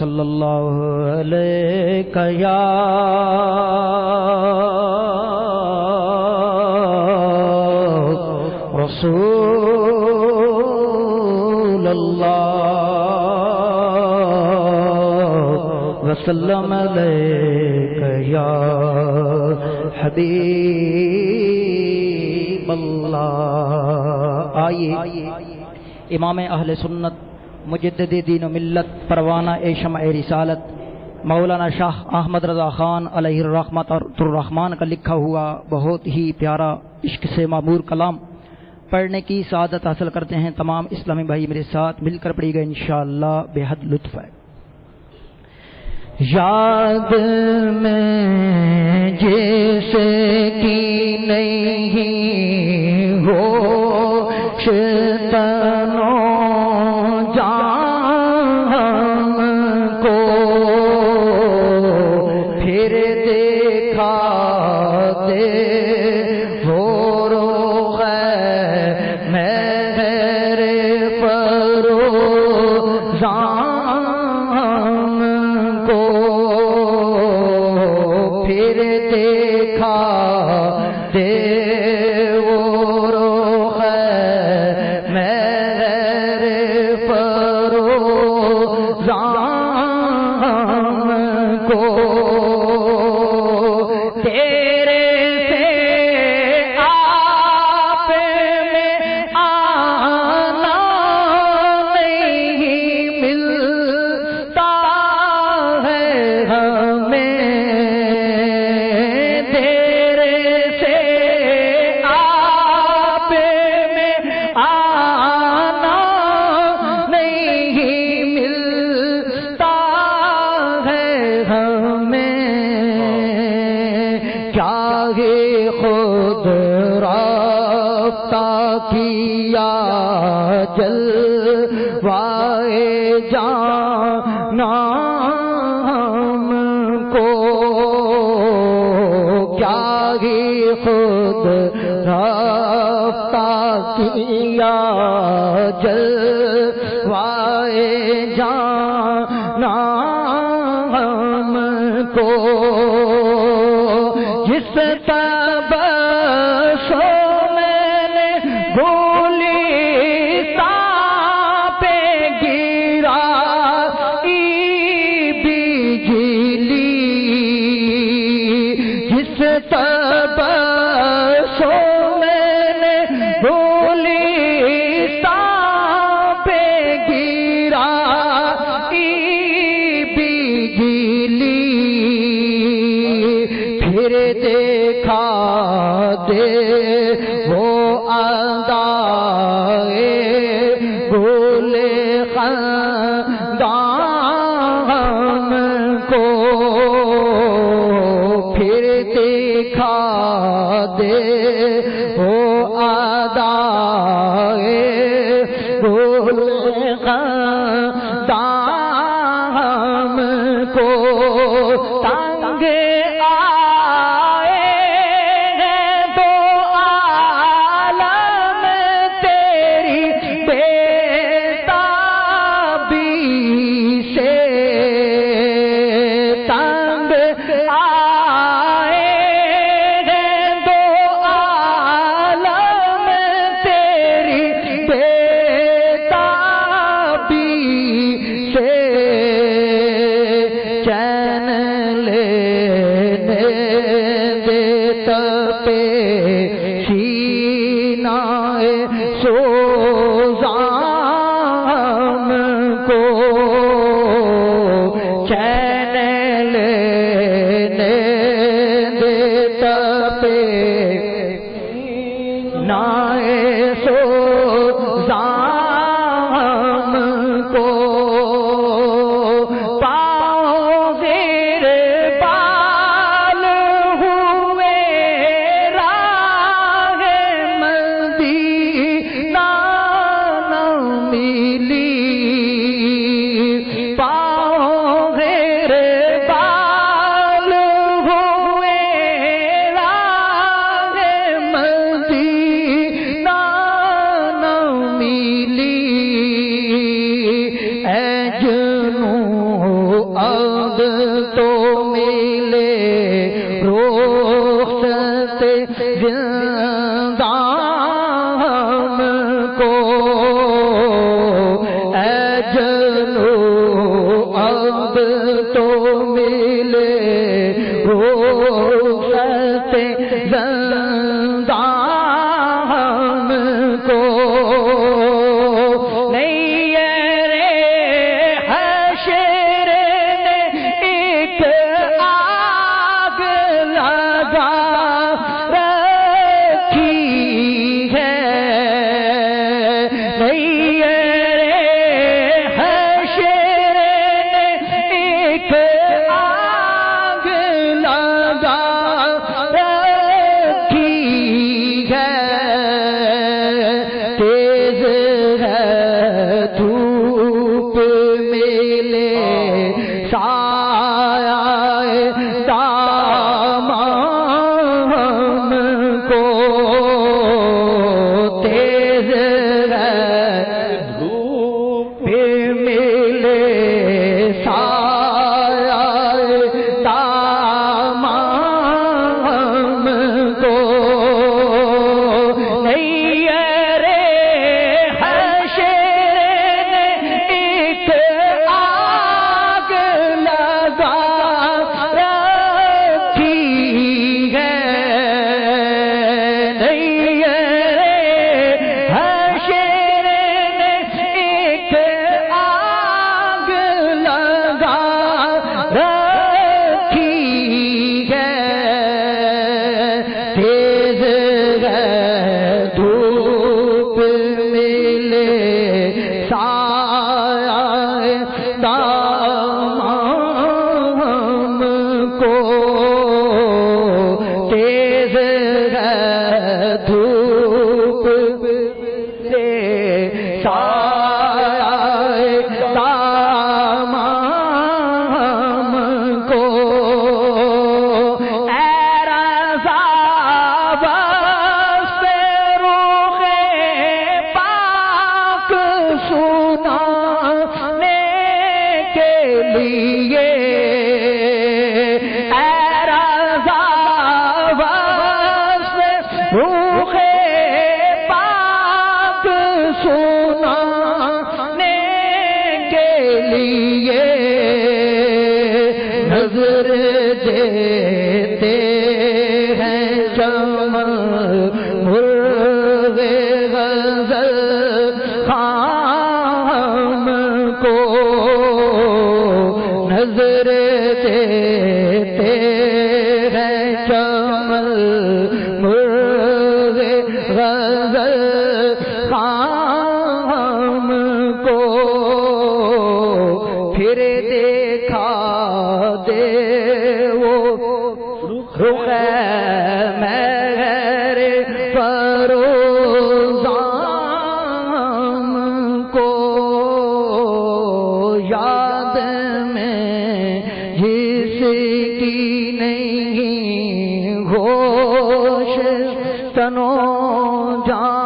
صلی اللہ علیہ یا رسول اللہ وسلم علیہ یا حبیب اللہ۔ آئیے امام اہل سنت مجدد دین و ملت پروانہ شمع رسالت مولانا شاہ احمد رضا خان علیہ الرحمت الرحمان کا لکھا ہوا بہت ہی پیارا عشق سے معمور کلام پڑھنے کی سعادت حاصل کرتے ہیں تمام اسلامی بھائی میرے ساتھ مل کر پڑھی گا انشاءاللہ بے حد لطف ہے۔ یاد میں جیسے کی نہیں ہو شیطانوں ملے رخصت زندہ ہم کو، اے جلو اب تو ملے رخصت زندہ ہم کو، نہیں رے حشر نے ایک آگ لگا رکھی ہے، نہیں رے حشر نے ایک آگ لگا رکھی ہے، تیز ہے دھوپ ملے سایہ دامن ہم کو، تیز ہے دھوپ ملے سایہ دامن ہم کو، نہیں رے حشر نے ایک آگ لگا رکھی ہے، نہیں رے حشر نے ایک آگ لگا رکھی ہے، تیز ہے دھوپ ملے سایہ دامن ہم کو، تیز ہے دھوپ ملے سایہ دامن ہم کو، اے رضا وصف روح پاک سنانے کے لیے، اے رضا وصف روح پاک سنانے کے لیے، نظر دیتے ہیں چمن مرغ غزل خام کو، نظر دیتے ہیں چمن مرغ غزل خام کو، پھر دیکھا دے وہ رخ مہر فروزان کو، یاد میں جس کی نہیں ہوش تنو جان